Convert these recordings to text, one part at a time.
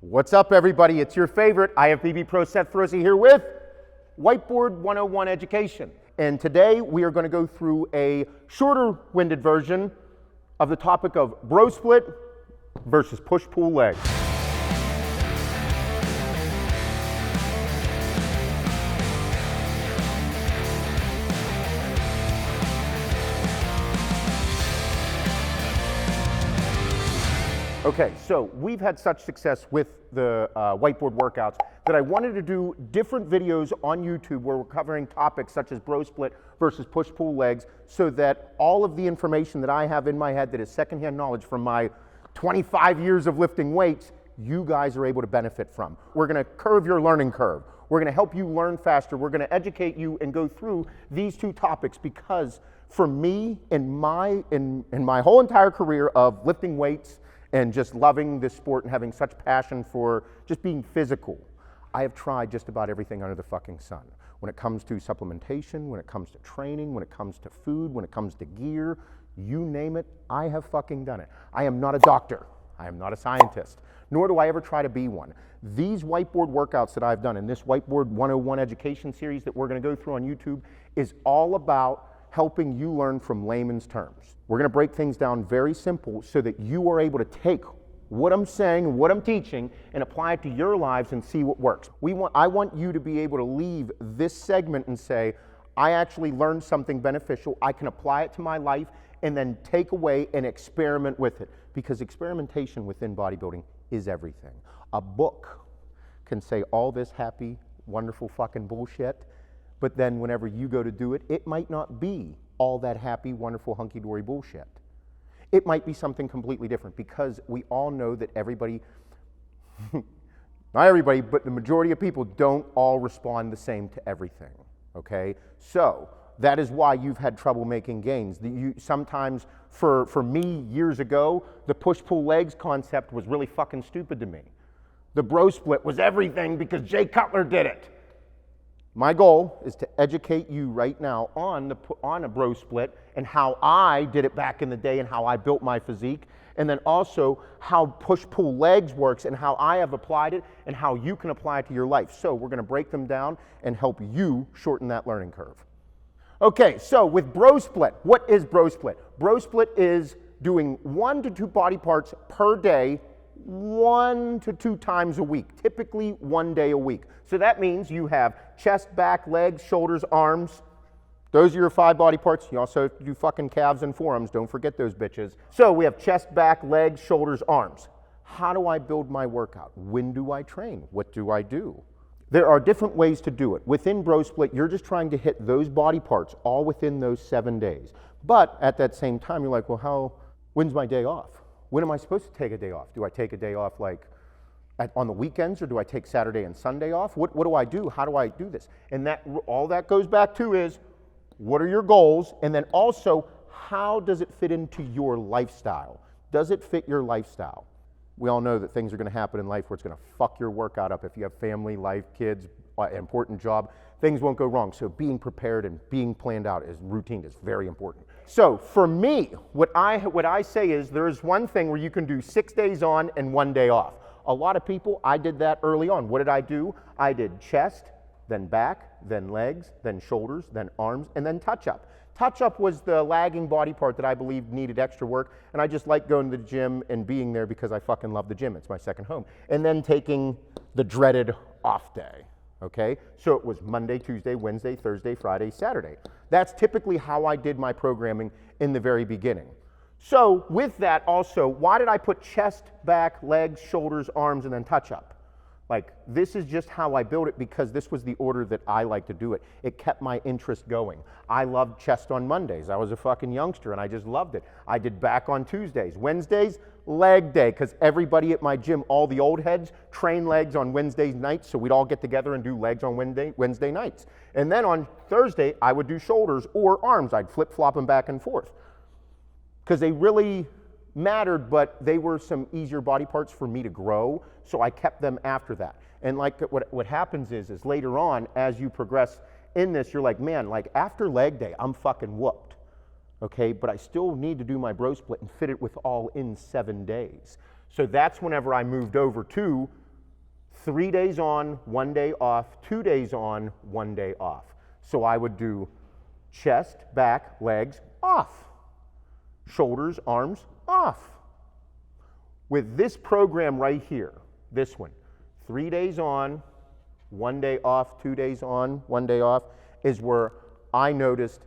What's up, everybody? It's your favorite IFBB Pro Seth Feroce here with Whiteboard 101 Education. And today we are going to go through a shorter-winded version of the topic of bro split versus push-pull legs. Okay, so we've had such success with the whiteboard workouts that I wanted to do different videos on YouTube where we're covering topics such as bro split versus push-pull legs so that all of the information that I have in my head that is secondhand knowledge from my 25 years of lifting weights, you guys are able to benefit from. We're gonna curve your learning curve. We're gonna help you learn faster. We're gonna educate you and go through these two topics because for me, in my whole entire career of lifting weights and just loving this sport and having such passion for just being physical, I have tried just about everything under the fucking sun. When it comes to supplementation, when it comes to training, when it comes to food, when it comes to gear, you name it, I have fucking done it. I am not a doctor. I am not a scientist, nor do I ever try to be one. These whiteboard workouts that I've done in this Whiteboard 101 education series that we're gonna go through on YouTube is all about helping you learn from layman's terms. We're gonna break things down very simple so that you are able to take what I'm saying, what I'm teaching, and apply it to your lives and see what works. I want you to be able to leave this segment and say, I actually learned something beneficial, I can apply it to my life, and then take away and experiment with it. Because experimentation within bodybuilding is everything. A book can say all this happy, wonderful fucking bullshit, but then whenever you go to do it, it might not be all that happy, wonderful, hunky-dory bullshit. It might be something completely different because we all know that everybody, not everybody, but the majority of people don't all respond the same to everything, okay? So that is why you've had trouble making gains. Sometimes, for me years ago, the push-pull legs concept was really fucking stupid to me. The bro split was everything because Jay Cutler did it. My goal is to educate you right now on a bro split and how I did it back in the day and how I built my physique, and then also how push-pull legs works and how I have applied it and how you can apply it to your life. So we're gonna break them down and help you shorten that learning curve. Okay, so with bro split, what is bro split? Bro split is doing 1 to 2 body parts per day, 1 to 2 times a week, typically 1 day a week. So that means you have chest, back, legs, shoulders, arms. Those are your 5 body parts. You also have to do fucking calves and forearms. Don't forget those bitches. So we have chest, back, legs, shoulders, arms. How do I build my workout? When do I train? What do I do? There are different ways to do it. Within bro split, you're just trying to hit those body parts all within those 7 days. But at that same time, you're like, well, when's my day off? When am I supposed to take a day off? Do I take a day off like on the weekends, or do I take Saturday and Sunday off? What do I do? How do I do this? And all that goes back to is, what are your goals? And then also, how does it fit into your lifestyle? Does it fit your lifestyle? We all know that things are gonna happen in life where it's gonna fuck your workout up. If you have family, life, kids, important job, things won't go wrong. So being prepared and being planned out is routine is very important. So for me, what I say is there is one thing where you can do 6 days on and 1 day off. A lot of people, I did that early on. What did I do? I did chest, then back, then legs, then shoulders, then arms, and then touch-up. Touch-up was the lagging body part that I believed needed extra work, and I just like going to the gym and being there because I fucking love the gym. It's my second home. And then taking the dreaded off day. Okay, so it was Monday, Tuesday, Wednesday, Thursday, Friday, Saturday. That's typically how I did my programming in the very beginning. So with that also, why did I put chest, back, legs, shoulders, arms, and then touch up? Like, this is just how I built it because this was the order that I like to do it. It kept my interest going. I loved chest on Mondays. I was a fucking youngster and I just loved it. I did back on Tuesdays. Wednesdays, leg day, because everybody at my gym, all the old heads, train legs on Wednesday nights, so we'd all get together and do legs on Wednesday nights. And then on Thursday, I would do shoulders or arms. I'd flip-flop them back and forth. Because they really mattered, but they were some easier body parts for me to grow, so I kept them after that. And like what happens is later on, as you progress in this, you're like, man, like after leg day, I'm fucking whooped. Okay, but I still need to do my bro split and fit it with all in 7 days. So that's whenever I moved over to 3 days on, 1 day off, 2 days on, 1 day off. So I would do chest, back, legs, off. Shoulders, arms, off. With this program right here, this one, 3 days on, 1 day off, 2 days on, 1 day off, is where I noticed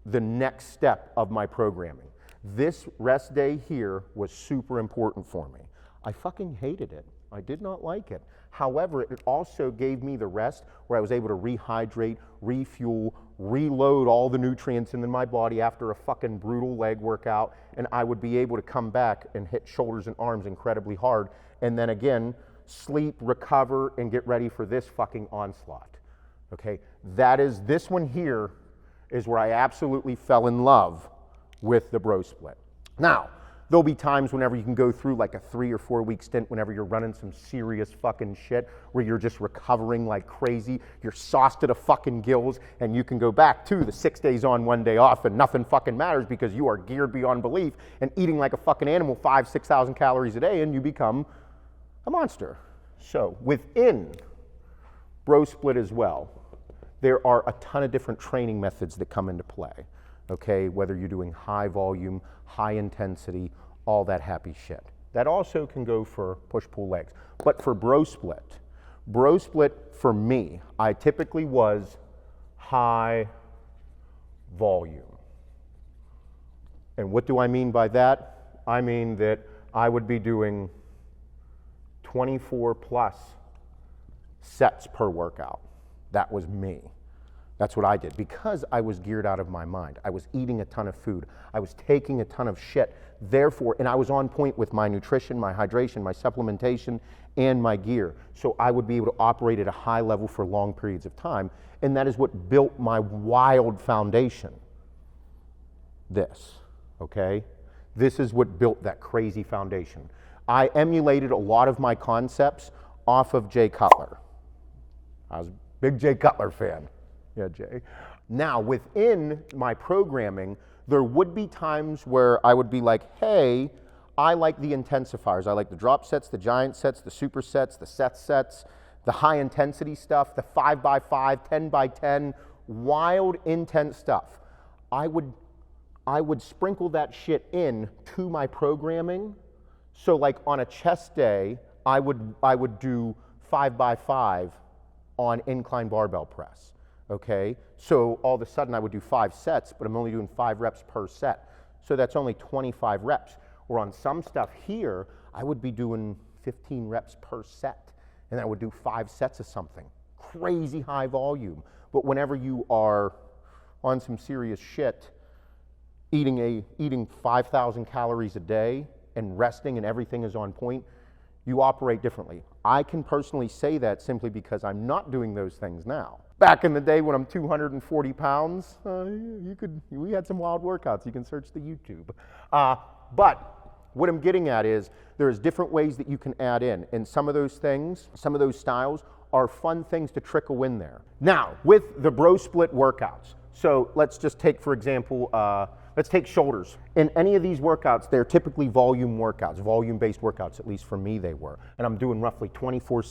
the next step of my programming. This rest day here was super important for me. I fucking hated it. I did not like it. However, it also gave me the rest where I was able to rehydrate, refuel, reload all the nutrients in my body after a fucking brutal leg workout, and I would be able to come back and hit shoulders and arms incredibly hard, and then again, sleep, recover, and get ready for this fucking onslaught. Okay, this one here is where I absolutely fell in love with the bro split. Now, there'll be times whenever you can go through like a 3 or 4 week stint whenever you're running some serious fucking shit where you're just recovering like crazy, you're sauced to the fucking gills, and you can go back to the 6 days on, 1 day off, and nothing fucking matters because you are geared beyond belief and eating like a fucking animal 5,000-6,000 calories a day, and you become a monster. So within bro split as well, there are a ton of different training methods that come into play. Okay, whether you're doing high volume, high intensity, all that happy shit. That also can go for push-pull legs. But for bro split for me, I typically was high volume. And what do I mean by that? I mean that I would be doing 24 plus sets per workout. That was me. That's what I did because I was geared out of my mind. I was eating a ton of food. I was taking a ton of shit. Therefore, and I was on point with my nutrition, my hydration, my supplementation, and my gear. So I would be able to operate at a high level for long periods of time. And that is what built my wild foundation. This, okay? This is what built that crazy foundation. I emulated a lot of my concepts off of Jay Cutler. I was a big Jay Cutler fan. Yeah, Jay. Now, within my programming, there would be times where I would be like, hey, I like the intensifiers. I like the drop sets, the giant sets, the super sets, the set sets, the high intensity stuff, the 5x5, 10x10, wild, intense stuff. I would sprinkle that shit in to my programming. So like on a chest day, I would do 5x5 on incline barbell press. Okay, so all of a sudden I would do 5 sets, but I'm only doing 5 reps per set. So that's only 25 reps. Or on some stuff here, I would be doing 15 reps per set, and I would do 5 sets of something. Crazy high volume. But whenever you are on some serious shit, eating 5,000 calories a day and resting and everything is on point, you operate differently. I can personally say that simply because I'm not doing those things now. Back in the day when I'm 240 pounds, we had some wild workouts. You can search the YouTube. But what I'm getting at is there's different ways that you can add in. And some of those things, some of those styles are fun things to trickle in there. Now, with the bro split workouts. So let's just take, for example, let's take shoulders. In any of these workouts, they're typically volume workouts, volume-based workouts, at least for me they were. And I'm doing roughly 24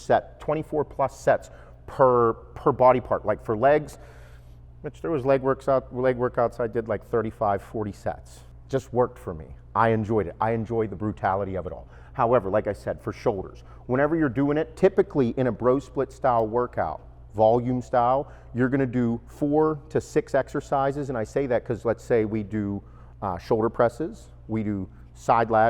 plus sets per body part. Like for legs, which there was leg workouts I did like 35, 40 sets. Just worked for me. I enjoyed it. I enjoyed the brutality of it all. However, like I said, for shoulders, whenever you're doing it, typically in a bro split style workout, volume style, you're gonna do 4 to 6 exercises. And I say that because let's say we do shoulder presses, we do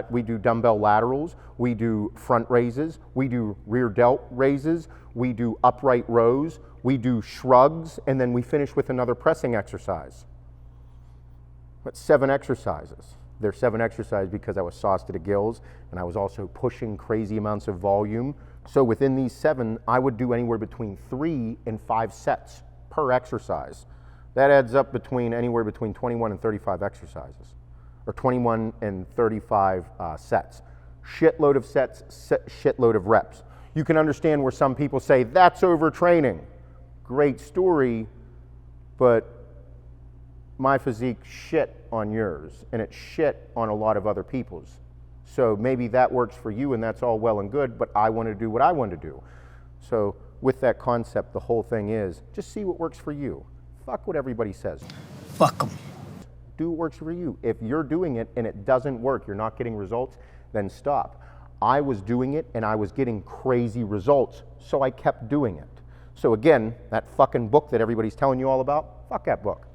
we do dumbbell laterals, we do front raises, we do rear delt raises, we do upright rows, we do shrugs, and then we finish with another pressing exercise. That's 7 exercises. They're 7 exercises because I was sauced to the gills and I was also pushing crazy amounts of volume. So within these 7, I would do anywhere between 3 and 5 sets per exercise. That adds up anywhere between 21 and 35 exercises, or 21 and 35 sets. Shitload of sets, shitload of reps. You can understand where some people say, that's overtraining. Great story, but my physique shit on yours, and it shit on a lot of other people's. So maybe that works for you, and that's all well and good, but I want to do what I want to do. So with that concept, the whole thing is just see what works for you. Fuck what everybody says. Fuck them. Do what works for you. If you're doing it and it doesn't work, you're not getting results, then stop. I was doing it and I was getting crazy results, so I kept doing it. So again, that fucking book that everybody's telling you all about, fuck that book.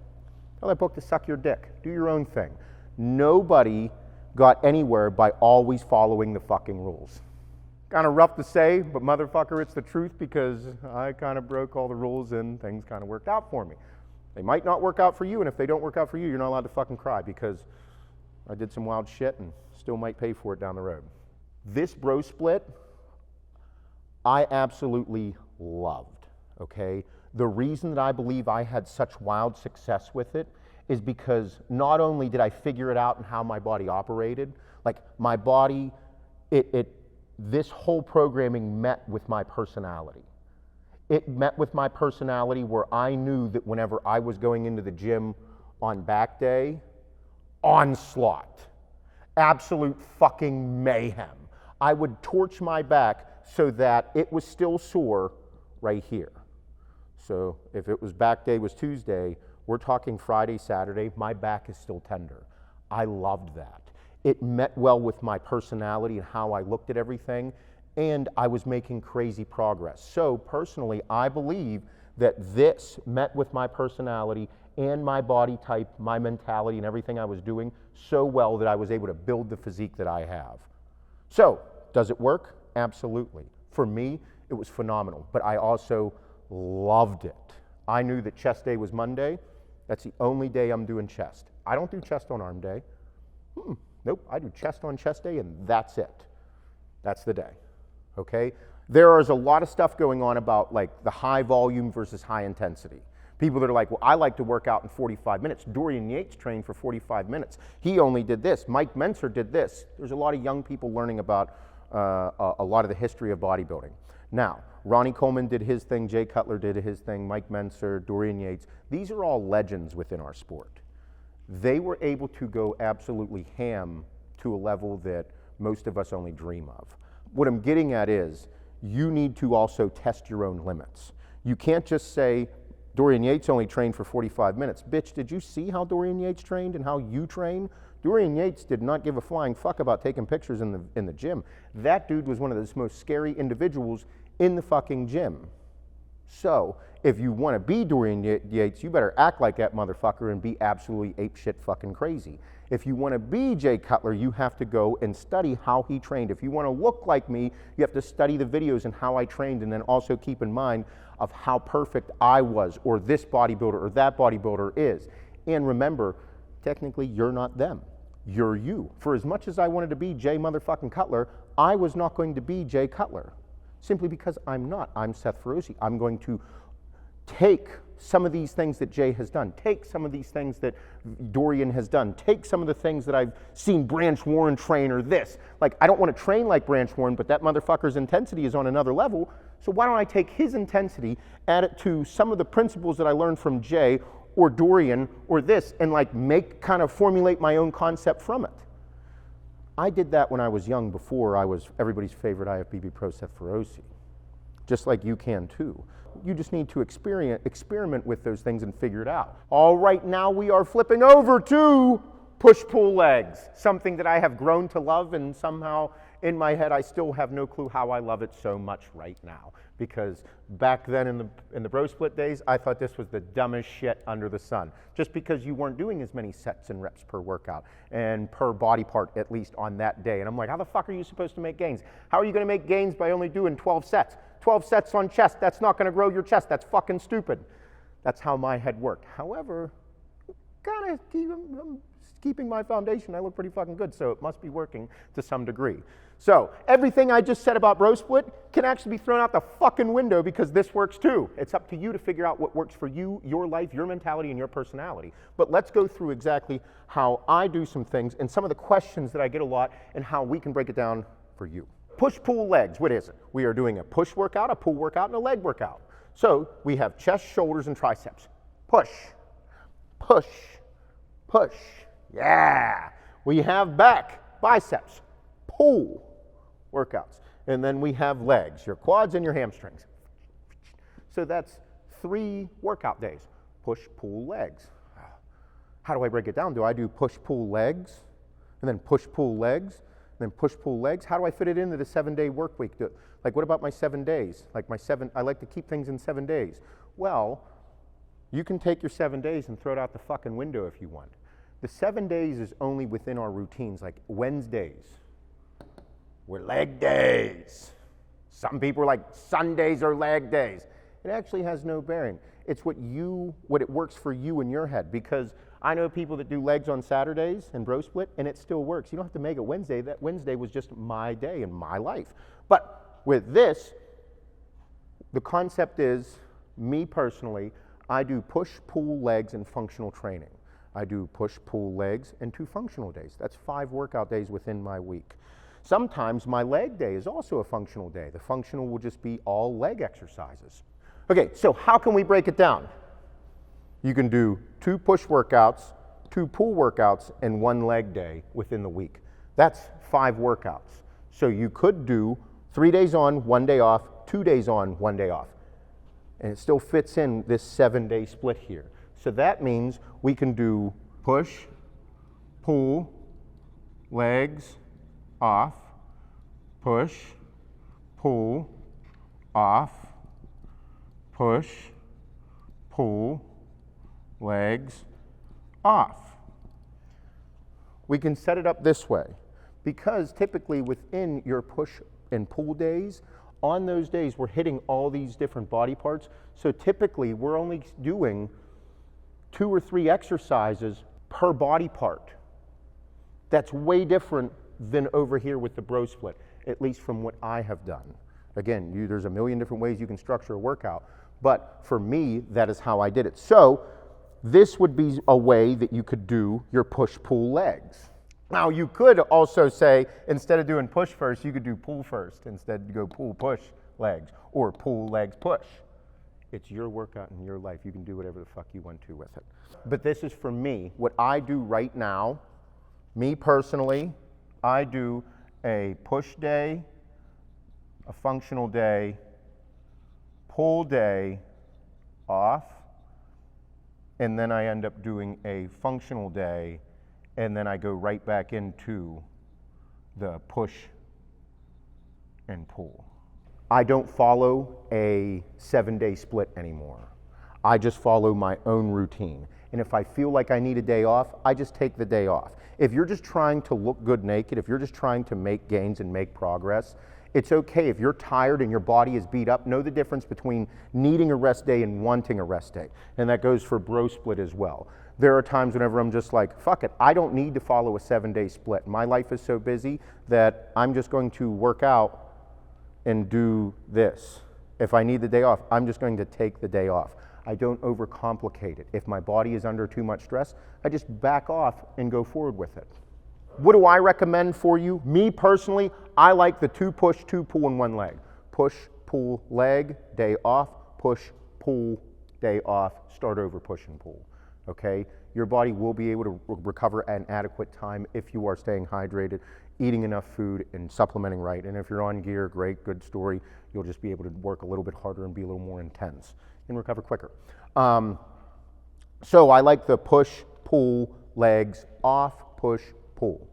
Tell that book to suck your dick. Do your own thing. Nobody got anywhere by always following the fucking rules. Kind of rough to say, but motherfucker, it's the truth, because I kind of broke all the rules and things kind of worked out for me. They might not work out for you, and if they don't work out for you, you're not allowed to fucking cry, because I did some wild shit and still might pay for it down the road. This bro split, I absolutely loved, okay? The reason that I believe I had such wild success with it is because not only did I figure it out and how my body operated, like my body, this whole programming met with my personality. It met with my personality where I knew that whenever I was going into the gym on back day, onslaught, absolute fucking mayhem. I would torch my back so that it was still sore right here. So if it was back day was Tuesday, we're talking Friday, Saturday, my back is still tender. I loved that. It met well with my personality and how I looked at everything, and I was making crazy progress. So personally, I believe that this met with my personality and my body type, my mentality, and everything I was doing so well that I was able to build the physique that I have. So, does it work? Absolutely. For me, it was phenomenal, but I also loved it. I knew that chest day was Monday. That's the only day I'm doing chest. I don't do chest on arm day. Nope, I do chest on chest day, and that's it. That's the day, okay? There is a lot of stuff going on about like the high volume versus high intensity. People that are like, well, I like to work out in 45 minutes. Dorian Yates trained for 45 minutes. He only did this. Mike Mentzer did this. There's a lot of young people learning about a lot of the history of bodybuilding. Now, Ronnie Coleman did his thing, Jay Cutler did his thing, Mike Mentzer, Dorian Yates. These are all legends within our sport. They were able to go absolutely ham to a level that most of us only dream of. What I'm getting at is, you need to also test your own limits. You can't just say, Dorian Yates only trained for 45 minutes. Bitch, did you see how Dorian Yates trained and how you train? Dorian Yates did not give a flying fuck about taking pictures in the gym. That dude was one of the most scary individuals in the fucking gym. So, if you want to be Dorian Yates, you better act like that motherfucker and be absolutely apeshit fucking crazy. If you want to be Jay Cutler, you have to go and study how he trained. If you want to look like me, you have to study the videos and how I trained, and then also keep in mind of how perfect I was, or this bodybuilder or that bodybuilder is. And remember, technically you're not them. You're you. For as much as I wanted to be Jay motherfucking Cutler, I was not going to be Jay Cutler. Simply because I'm not. I'm Seth Feroce. I'm going to take some of these things that Jay has done, take some of these things that Dorian has done, take some of the things that I've seen Branch Warren train, or this. Like, I don't want to train like Branch Warren, but that motherfucker's intensity is on another level, so why don't I take his intensity, add it to some of the principles that I learned from Jay or Dorian or this, and like kind of formulate my own concept from it. I did that when I was young, before I was everybody's favorite IFBB pro Seth Feroce. Just like you can too. You just need to experiment with those things and figure it out. All right, now we are flipping over to push-pull legs, something that I have grown to love, and somehow in my head I still have no clue how I love it so much right now. Because back then in the bro split days, I thought this was the dumbest shit under the sun. Just because you weren't doing as many sets and reps per workout and per body part, at least on that day. And I'm like, how the fuck are you supposed to make gains? How are you going to make gains by only doing 12 sets? 12 sets on chest, that's not going to grow your chest. That's fucking stupid. That's how my head worked. However, kind of keeping my foundation, I look pretty fucking good, so it must be working to some degree. So everything I just said about bro split can actually be thrown out the fucking window, because this works too. It's up to you to figure out what works for you, your life, your mentality, and your personality. But let's go through exactly how I do some things and some of the questions that I get a lot, and how we can break it down for you. Push-pull legs, what is it? We are doing a push workout, a pull workout, and a leg workout. So we have chest, shoulders, and triceps. Push, push, push. Yeah. We have back, biceps, pull workouts. And then we have legs, your quads and your hamstrings. So that's 3 workout days. Push, pull, legs. How do I break it down? Do I do push, pull, legs, and then push, pull, legs, and then push, pull, legs? How do I fit it into the 7-day work week? Like, what about my 7 days? Like I like to keep things in 7 days. Well, you can take your 7 days and throw it out the fucking window if you want. The 7 days is only within our routines. Like Wednesdays were leg days. Some people are like, Sundays are leg days. It actually has no bearing. It's what it works for you in your head, because I know people that do legs on Saturdays and bro split, and it still works. You don't have to make it Wednesday. That Wednesday was just my day in my life. But with this, the concept is, me personally, I do push, pull, legs, and functional training. I do push, pull, legs, and 2 functional days. That's 5 workout days within my week. Sometimes my leg day is also a functional day. The functional will just be all leg exercises. Okay, so how can we break it down? You can do 2 push workouts, 2 pull workouts, and 1 leg day within the week. That's 5 workouts. So you could do 3 days on, 1 day off, 2 days on, 1 day off. And it still fits in this 7-day split here. So that means we can do push, pull, legs, off, push, pull, off, push, pull, legs, off. We can set it up this way, because typically within your push and pull days, on those days we're hitting all these different body parts. So typically we're only doing 2 or 3 exercises per body part. That's way different than over here with the bro split, at least from what I have done. Again, there's a million different ways you can structure a workout, but for me, that is how I did it. So this would be a way that you could do your push-pull legs. Now you could also say, instead of doing push first, you could do pull first. Instead, you go pull, push, legs, or pull, legs, push. It's your workout in your life. You can do whatever the fuck you want to with it. But this is for me. What I do right now, me personally, I do a push day, a functional day, pull day, off, and then I end up doing a functional day, and then I go right back into the push and pull. I don't follow a 7-day split anymore. I just follow my own routine. And if I feel like I need a day off, I just take the day off. If you're just trying to look good naked, if you're just trying to make gains and make progress, it's okay. If you're tired and your body is beat up, know the difference between needing a rest day and wanting a rest day. And that goes for bro split as well. There are times whenever I'm just like, fuck it, I don't need to follow a 7-day split. My life is so busy that I'm just going to work out and do this. If I need the day off, I'm just going to take the day off. I don't overcomplicate it. If my body is under too much stress, I just back off and go forward with it. What do I recommend for you? Me personally, I like the 2 push, 2 pull, and 1 leg. Push, pull, leg, day off, push, pull, day off, start over, push and pull. Okay? Your body will be able to recover an adequate time if you are staying hydrated, eating enough food, and supplementing right. And if you're on gear, great, good story. You'll just be able to work a little bit harder and be a little more intense and recover quicker. So I like the push, pull, legs, off, push, pull.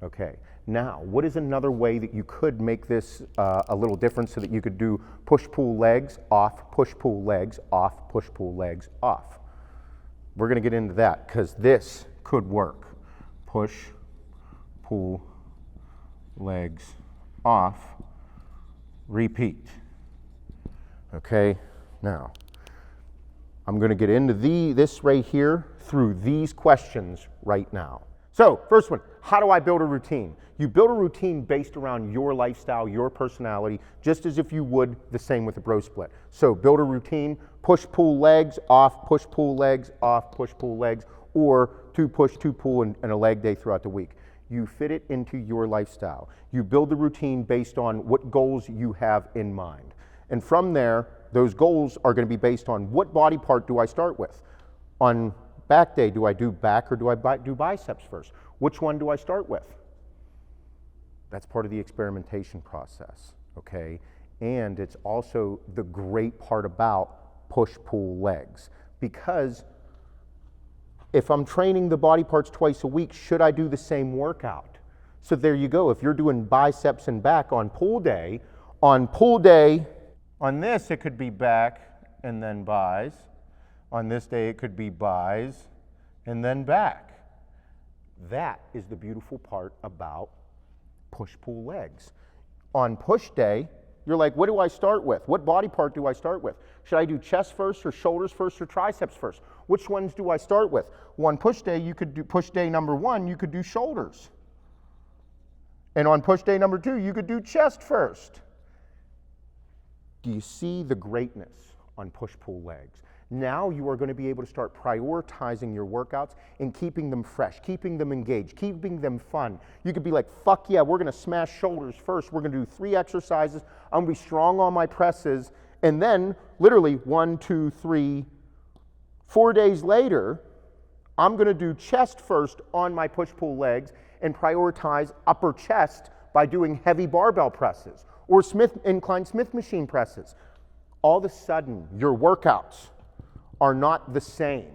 Okay, now what is another way that you could make this a little different so that you could do push, pull, legs, off, push, pull, legs, off, push, pull, legs, off? We're gonna get into that because this could work. Push, pull, legs, off, repeat. Okay, now I'm gonna get into this right here through these questions right now. So, first one, how do I build a routine? You build a routine based around your lifestyle, your personality, just as if you would the same with a bro split. So build a routine, push, pull, legs, off, push, pull, legs, off, push, pull, legs, or 2 push, 2 pull, and a leg day throughout the week. You fit it into your lifestyle. You build the routine based on what goals you have in mind. And from there, those goals are gonna be based on what body part do I start with? On back day, do I do back or do I do biceps first? Which one do I start with? That's part of the experimentation process, okay? And it's also the great part about push-pull legs, because if I'm training the body parts twice a week, should I do the same workout? So there you go. If you're doing biceps and back on pull day, on this it could be back and then bis. On this day it could be bis and then back. That is the beautiful part about push-pull legs. On push day, you're like, what do I start with? What body part do I start with? Should I do chest first or shoulders first or triceps first? Which ones do I start with? One push day, you could do push day number 1, you could do shoulders. And on push day number 2, you could do chest first. Do you see the greatness on push-pull legs? Now you are going to be able to start prioritizing your workouts and keeping them fresh, keeping them engaged, keeping them fun. You could be like, fuck yeah, we're going to smash shoulders first. We're going to do 3 exercises. I'm going to be strong on my presses. And then literally 1, 2, 3, 4 days later, I'm going to do chest first on my push-pull legs and prioritize upper chest by doing heavy barbell presses or incline Smith machine presses. All of a sudden, your workouts are not the same.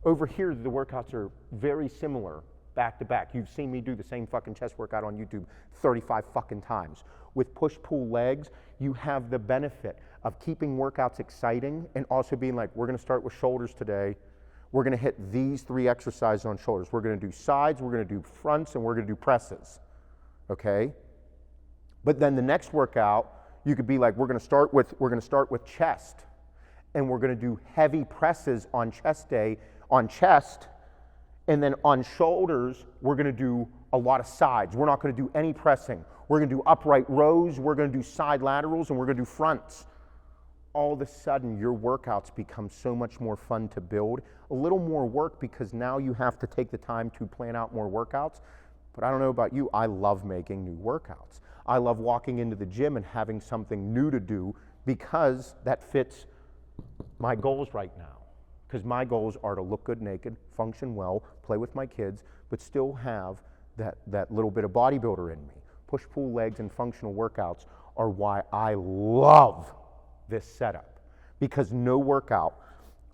Over here, the workouts are very similar, back to back. You've seen me do the same fucking chest workout on YouTube 35 fucking times. With push-pull legs, you have the benefit of keeping workouts exciting and also being like, we're gonna start with shoulders today. We're gonna hit these 3 exercises on shoulders. We're gonna do sides, we're gonna do fronts, and we're gonna do presses, okay? But then the next workout, you could be like, we're gonna start with chest, and we're going to do heavy presses on chest day, on chest, and then on shoulders, we're going to do a lot of sides. We're not going to do any pressing. We're going to do upright rows, we're going to do side laterals, and we're going to do fronts. All of a sudden, your workouts become so much more fun to build. A little more work because now you have to take the time to plan out more workouts. But I don't know about you, I love making new workouts. I love walking into the gym and having something new to do because that fits my goals right now, because my goals are to look good naked, function well, play with my kids, but still have that little bit of bodybuilder in me. Push-pull legs and functional workouts are why I love this setup, because no workout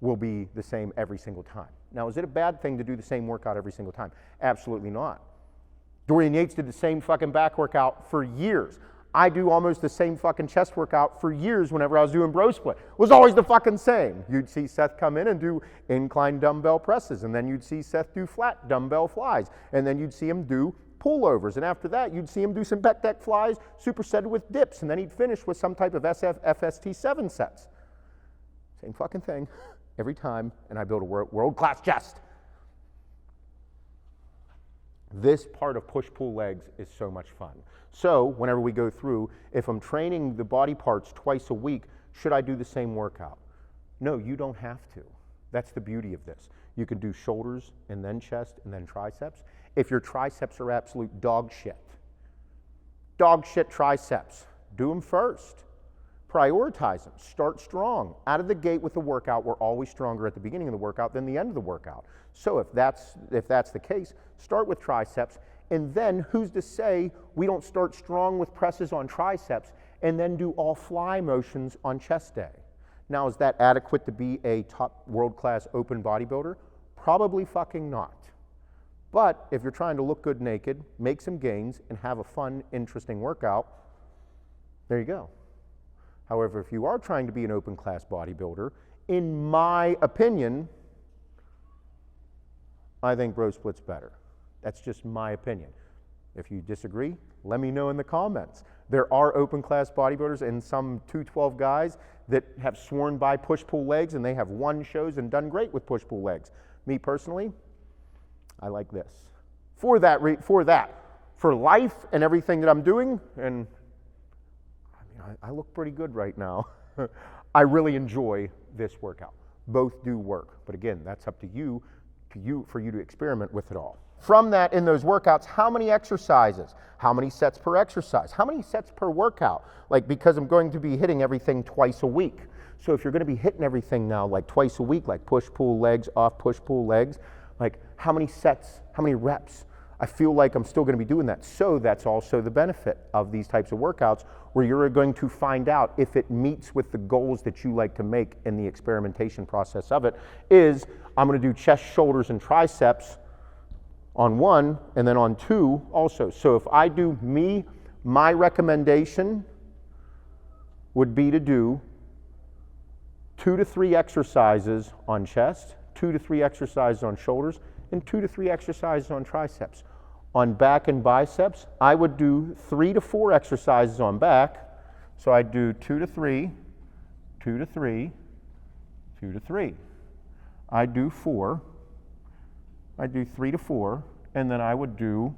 will be the same every single time. Now, is it a bad thing to do the same workout every single time? Absolutely not. Dorian Yates did the same fucking back workout for years. I do almost the same fucking chest workout for years whenever I was doing bro split. It was always the fucking same. You'd see Seth come in and do incline dumbbell presses, and then you'd see Seth do flat dumbbell flies, and then you'd see him do pullovers, and after that you'd see him do some pec deck flies supersetted with dips, and then he'd finish with some type of FST 7 sets. Same fucking thing every time, and I build a world-class chest. This part of push-pull legs is so much fun. So whenever we go through, if I'm training the body parts twice a week, should I do the same workout? No, you don't have to. That's the beauty of this. You can do shoulders and then chest and then triceps. If your triceps are absolute dog shit triceps, do them first. Prioritize them. Start strong. Out of the gate with the workout, we're always stronger at the beginning of the workout than the end of the workout. So if that's the case, start with triceps, and then who's to say we don't start strong with presses on triceps and then do all fly motions on chest day? Now, is that adequate to be a top world-class open bodybuilder? Probably fucking not. But if you're trying to look good naked, make some gains, and have a fun, interesting workout, there you go. However, if you are trying to be an open class bodybuilder, in my opinion, I think bro split's better. That's just my opinion. If you disagree, let me know in the comments. There are open class bodybuilders and some 212 guys that have sworn by push-pull legs, and they have won shows and done great with push-pull legs. Me personally, I like this. For life and everything that I'm doing, and I look pretty good right now. I really enjoy this workout. Both do work, but again, that's up to you for you to experiment with it all. From that, in those workouts, how many exercises? How many sets per exercise? How many sets per workout? Like, because I'm going to be hitting everything twice a week. So if you're going to be hitting everything now like twice a week, like push-pull legs, off push-pull legs, like how many sets, how many reps? I feel like I'm still going to be doing that. So that's also the benefit of these types of workouts, where you're going to find out if it meets with the goals that you like to make in the experimentation process of it. Is I'm going to do chest, shoulders, and triceps on one, and then on two also. So if I do my recommendation would be to do 2 to 3 exercises on chest, 2 to 3 exercises on shoulders, and 2 to 3 exercises on triceps. On back and biceps, I would do 3 to 4 exercises on back. So I'd do 2 to 3, 2 to 3, 2 to 3. I'd do 4. I'd do 3 to 4, and then I would do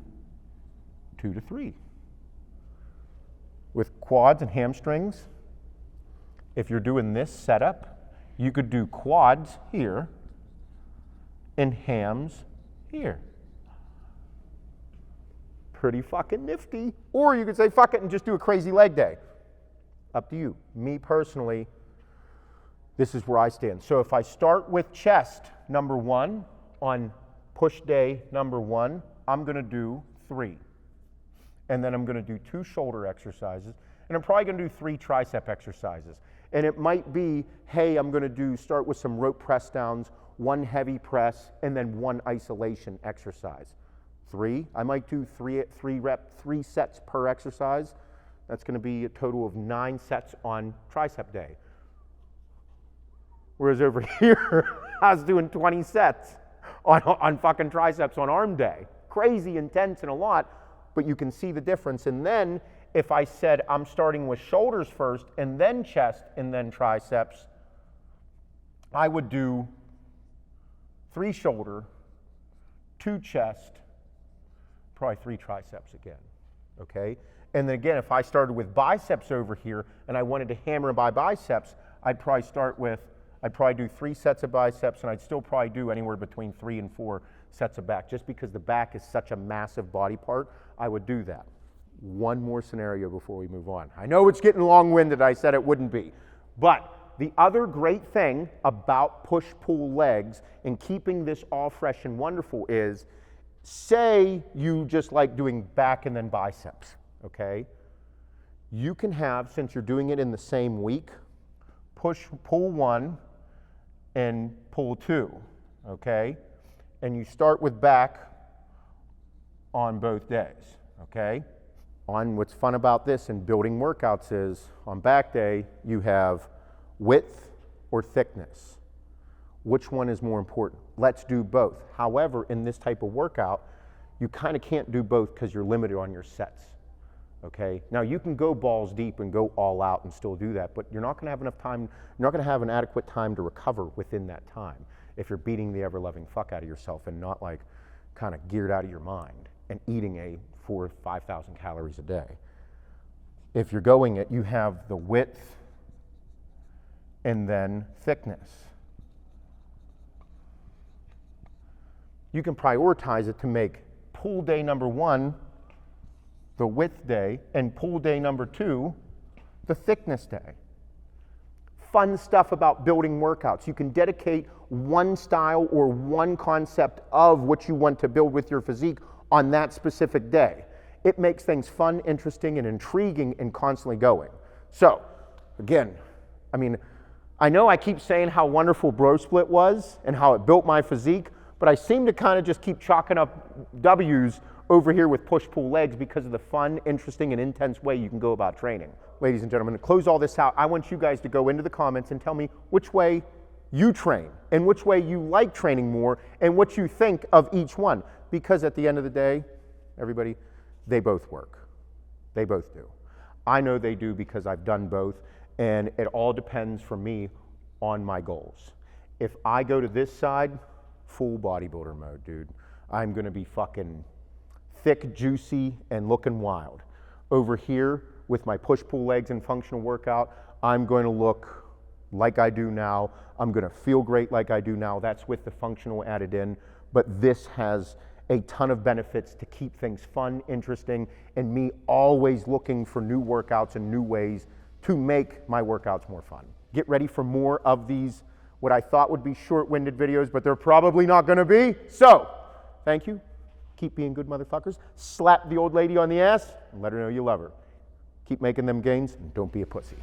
2 to 3. With quads and hamstrings, if you're doing this setup, you could do quads here and hams here. Pretty fucking nifty. Or you could say fuck it and just do a crazy leg day. Up to you. Me personally, this is where I stand. So if I start with chest number 1 on push day number 1, I'm going to do 3. And then I'm going to do 2 shoulder exercises. And I'm probably going to do 3 tricep exercises. And it might be, hey, I'm going to start with some rope press downs, 1 heavy press, and then 1 isolation exercise. 3, I might do 3 sets per exercise. That's going to be a total of 9 sets on tricep day. Whereas over here, I was doing 20 sets on fucking triceps on arm day. Crazy intense and a lot, but you can see the difference. And then if I said I'm starting with shoulders first and then chest and then triceps, I would do 3 shoulder, 2 chest, probably 3 triceps again, okay? And then again, if I started with biceps over here and I wanted to hammer by biceps, I'd probably do 3 sets of biceps, and I'd still probably do anywhere between 3 and 4 sets of back. Just because the back is such a massive body part, I would do that. One more scenario before we move on. I know it's getting long-winded, I said it wouldn't be. But the other great thing about push-pull legs and keeping this all fresh and wonderful is, say you just like doing back and then biceps, okay? You can have, since you're doing it in the same week, pull 1 and pull 2, okay? And you start with back on both days, okay? What's fun about this in building workouts is, on back day, you have width or thickness. Which one is more important? Let's do both. However, in this type of workout, you kind of can't do both because you're limited on your sets, okay? Now you can go balls deep and go all out and still do that, but you're not going to have enough time, you're not going to have an adequate time to recover within that time if you're beating the ever-loving fuck out of yourself and not like kind of geared out of your mind and eating a 4,000 or 5,000 calories a day. If you're going it, you have the width and then thickness. You can prioritize it to make pull day number 1 the width day and pull day number 2 the thickness day. Fun stuff about building workouts. You can dedicate one style or one concept of what you want to build with your physique on that specific day. It makes things fun, interesting, and intriguing and constantly going. So, again, I mean, I know I keep saying how wonderful Bro Split was and how it built my physique, but I seem to kind of just keep chalking up W's over here with push-pull legs because of the fun, interesting, and intense way you can go about training. Ladies and gentlemen, to close all this out, I want you guys to go into the comments and tell me which way you train and which way you like training more and what you think of each one. Because at the end of the day, everybody, they both work. They both do. I know they do because I've done both, and it all depends for me on my goals. If I go to this side, full bodybuilder mode, dude. I'm gonna be fucking thick, juicy, and looking wild. Over here, with my push-pull legs and functional workout, I'm going to look like I do now. I'm going to feel great like I do now. That's with the functional added in. But this has a ton of benefits to keep things fun, interesting, and me always looking for new workouts and new ways to make my workouts more fun. Get ready for more of these, what I thought would be short-winded videos, but they're probably not going to be. So, thank you. Keep being good motherfuckers. Slap the old lady on the ass and let her know you love her. Keep making them gains and don't be a pussy.